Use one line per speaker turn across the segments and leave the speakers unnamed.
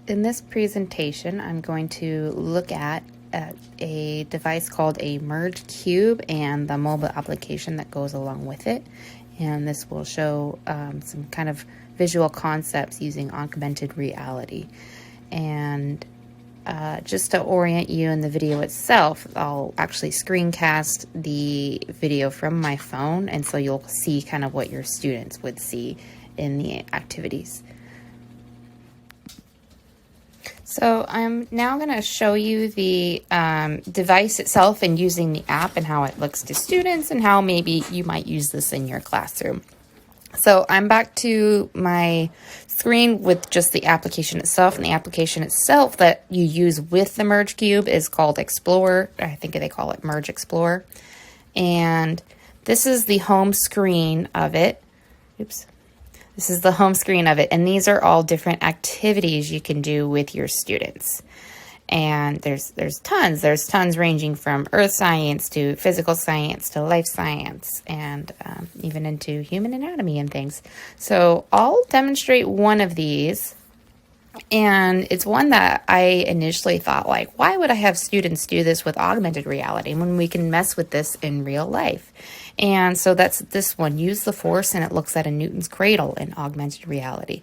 In this presentation, I'm going to look at a device called a Merge Cube and the mobile application that goes along with it. And this will show some kind of visual concepts using augmented reality. And just to orient you in the video itself, I'll actually screencast the video from my phone, and so you'll see kind of what your students would see in the activities. So I'm now going to show you the device itself and using the app and how it looks to students and how maybe you might use this in your classroom. So I'm back to my screen with just the application itself, and the application itself that you use with the Merge Cube is called Explorer. I think they call it Merge Explorer. And this is the home screen of it. Oops. This is the home screen of it, and these are all different activities you can do with your students. And there's tons. There's tons ranging from earth science to physical science to life science and even into human anatomy and things. So I'll demonstrate one of these. And it's one that I initially thought, like, why would I have students do this with augmented reality when we can mess with this in real life? And so that's this one, Use the Force, and it looks at a Newton's cradle in augmented reality.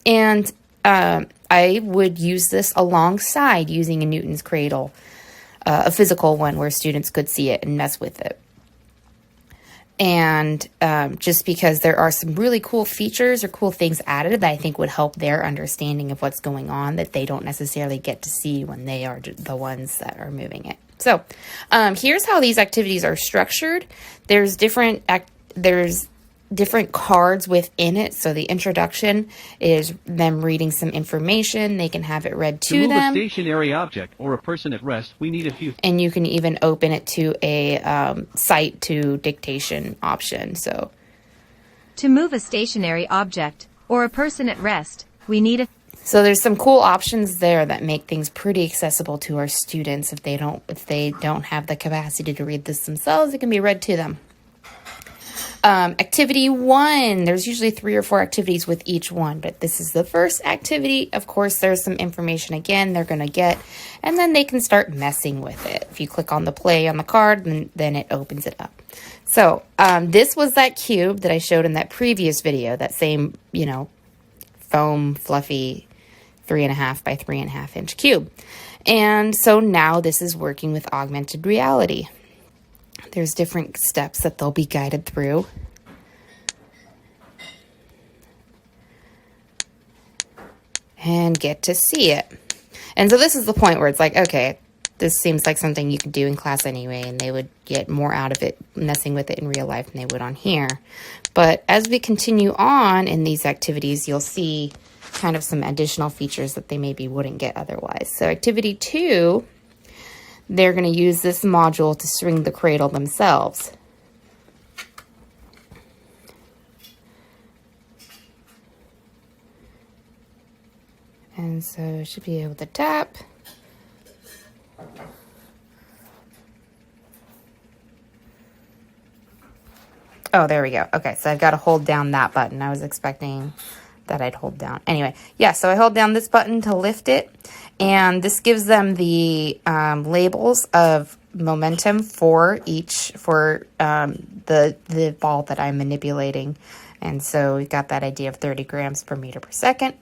And I would use this alongside using a Newton's cradle, a physical one where students could see it and mess with it. And just because there are some really cool features or cool things added that I think would help their understanding of what's going on that they don't necessarily get to see when they are the ones that are moving it. So here's how these activities are structured. There's different cards within it. So the introduction is them reading some information. They can have it read to them.
To move a stationary object or a person at rest, we need a few.
And you can even open it to a cite to dictation option. So
to move a stationary object or a person at rest, we need a.
So there's some cool options there that make things pretty accessible to our students. If they don't have the capacity to read this themselves, it can be read to them. Activity 1, there's usually 3 or 4 activities with each one, but this is the first activity. Of course, there's some information again they're going to get, and then they can start messing with it. If you click on the play on the card, then it opens it up. So this was that cube that I showed in that previous video, that same, foam, fluffy 3.5 by 3.5 inch cube. And so now this is working with augmented reality. There's different steps that they'll be guided through. And get to see it. And so this is the point where it's like, okay, this seems like something you could do in class anyway, and they would get more out of it messing with it in real life than they would on here. But as we continue on in these activities, you'll see kind of some additional features that they maybe wouldn't get otherwise. So activity 2, they're going to use this module to swing the cradle themselves. And so should be able to tap. Oh, there we go. Okay, so I've got to hold down that button. I was expecting that I'd hold down. Anyway, yeah, so I hold down this button to lift it, and this gives them the labels of momentum for the ball that I'm manipulating. And so we've got that idea of 30 grams per meter per second.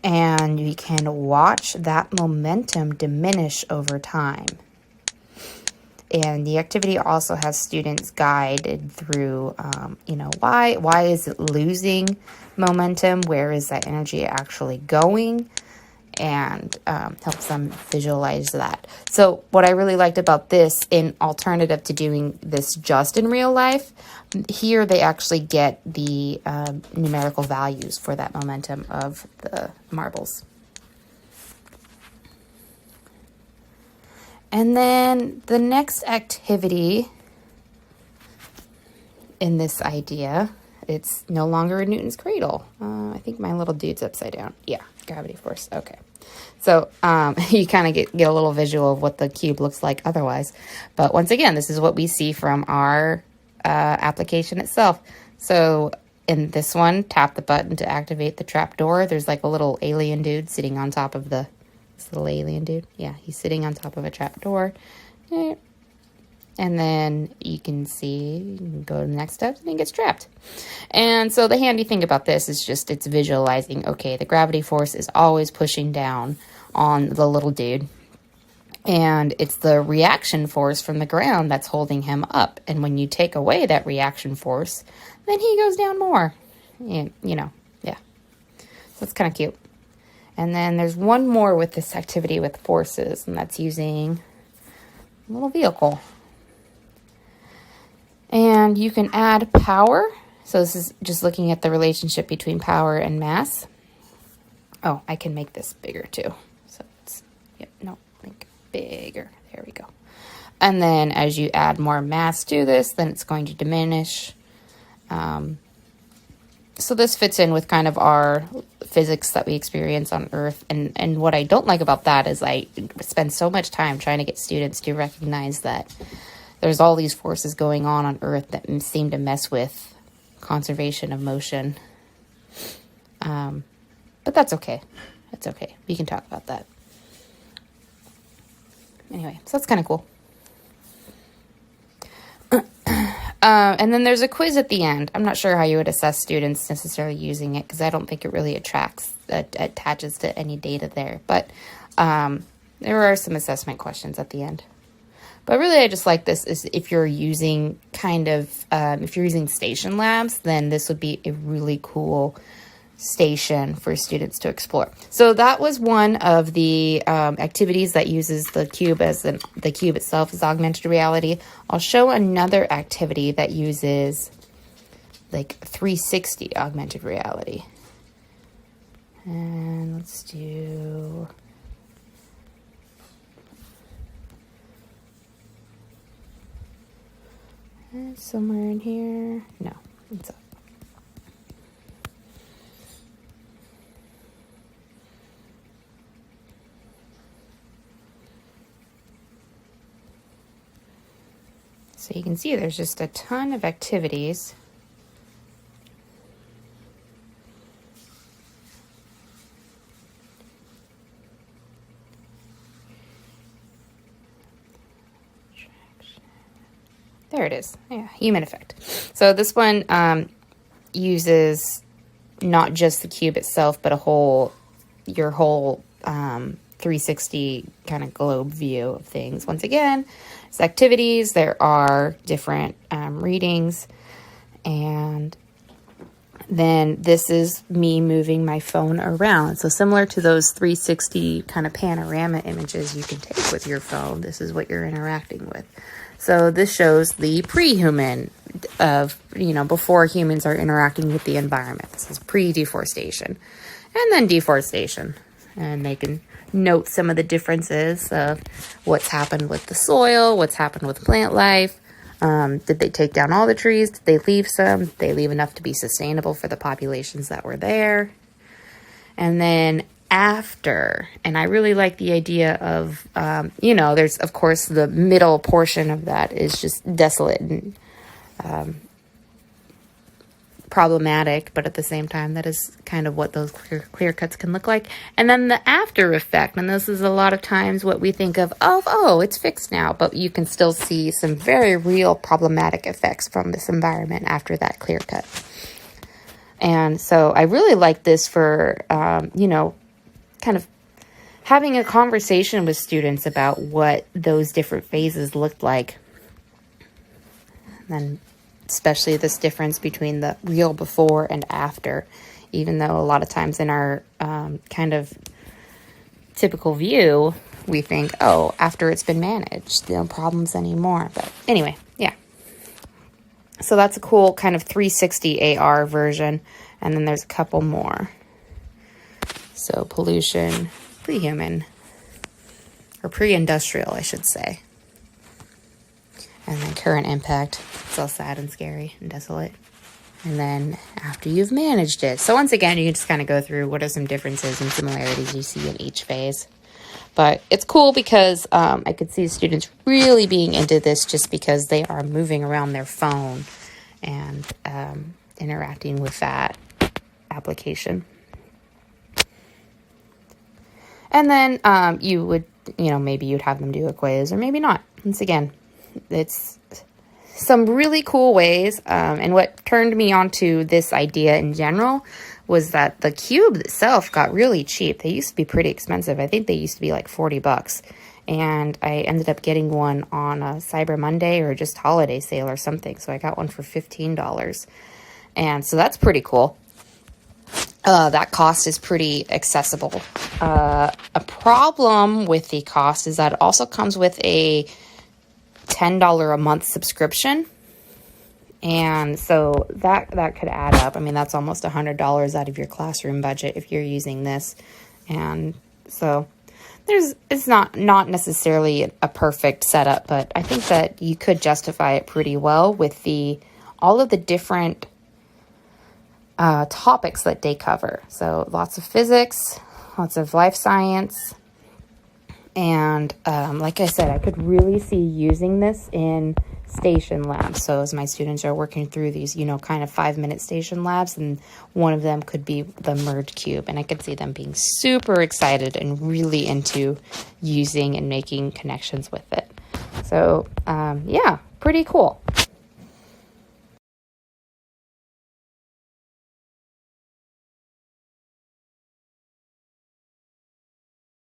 And we can watch that momentum diminish over time. And the activity also has students guided through, why is it losing momentum? Where is that energy actually going? And helps them visualize that. So what I really liked about this, in alternative to doing this just in real life, here they actually get the numerical values for that momentum of the marbles. And then the next activity in this idea, it's no longer a Newton's cradle. I think my little dude's upside down. Yeah, gravity force. Okay. So you kind of get a little visual of what the cube looks like otherwise. But once again, this is what we see from our application itself. So in this one, tap the button to activate the trap door. There's like a little alien dude sitting on top of this little alien dude. Yeah, he's sitting on top of a trap door. And then you can see, you can go to the next step and he gets trapped. And so the handy thing about this is just it's visualizing, okay, the gravity force is always pushing down on the little dude. And it's the reaction force from the ground that's holding him up. And when you take away that reaction force, then he goes down more. And, yeah. So it's kind of cute. And then there's one more with this activity with forces, and that's using a little vehicle. And you can add power. So this is just looking at the relationship between power and mass. Oh, I can make this bigger too. So it's, think bigger. There we go. And then as you add more mass to this, then it's going to diminish. So this fits in with kind of our physics that we experience on Earth. And what I don't like about that is I spend so much time trying to get students to recognize that there's all these forces going on Earth that seem to mess with conservation of motion. But that's okay. That's okay. We can talk about that. Anyway, so that's kind of cool. And then there's a quiz at the end. I'm not sure how you would assess students necessarily using it because I don't think it really attaches to any data there. But there are some assessment questions at the end. But really, I just like this is if you're using if you're using station labs, then this would be a really cool station for students to explore. So that was one of the activities that uses the cube the cube itself as augmented reality. I'll show another activity that uses like 360 augmented reality. And let's do... somewhere in here. No, it's up. So you can see there's just a ton of activities. There it is. Yeah, human effect. So this one uses not just the cube itself, but your whole 360 kind of globe view of things. Once again, it's activities. There are different readings. And then this is me moving my phone around. So similar to those 360 kind of panorama images you can take with your phone, this is what you're interacting with. So this shows the pre-human of, before humans are interacting with the environment. This is pre-deforestation. And then deforestation. And they can note some of the differences of what's happened with the soil, what's happened with plant life. Did they take down all the trees? Did they leave some? Did they leave enough to be sustainable for the populations that were there? And then after, and I really like the idea of, there's, of course, the middle portion of that is just desolate and problematic, but at the same time, that is kind of what those clear cuts can look like. And then the after effect, and this is a lot of times what we think of, it's fixed now, but you can still see some very real problematic effects from this environment after that clear cut. And so I really like this for, kind of having a conversation with students about what those different phases looked like. And especially this difference between the real before and after, even though a lot of times in our kind of typical view, we think, after it's been managed, no problems anymore. But anyway, yeah. So that's a cool kind of 360 AR version. And then there's a couple more. So pollution, pre-human, or pre-industrial, I should say. And then current impact. It's all sad and scary and desolate. And then after you've managed it. So once again, you can just kind of go through what are some differences and similarities you see in each phase. But it's cool because I could see students really being into this just because they are moving around their phone. And interacting with that application. And then you would, maybe you'd have them do a quiz or maybe not. Once again, it's some really cool ways. And what turned me onto this idea in general was that the cube itself got really cheap. They used to be pretty expensive. I think they used to be like $40. And I ended up getting one on a Cyber Monday or just holiday sale or something. So I got one for $15. And so that's pretty cool. That cost is pretty accessible. A problem with the cost is that it also comes with a $10 a month subscription. And so that could add up. I mean, that's almost $100 out of your classroom budget if you're using this. And so it's not necessarily a perfect setup, but I think that you could justify it pretty well with all of the different topics that they cover. So lots of physics, lots of life science. And like I said, I could really see using this in station labs. So as my students are working through these, kind of 5-minute station labs, and one of them could be the merge cube. And I could see them being super excited and really into using and making connections with it. So yeah, pretty cool.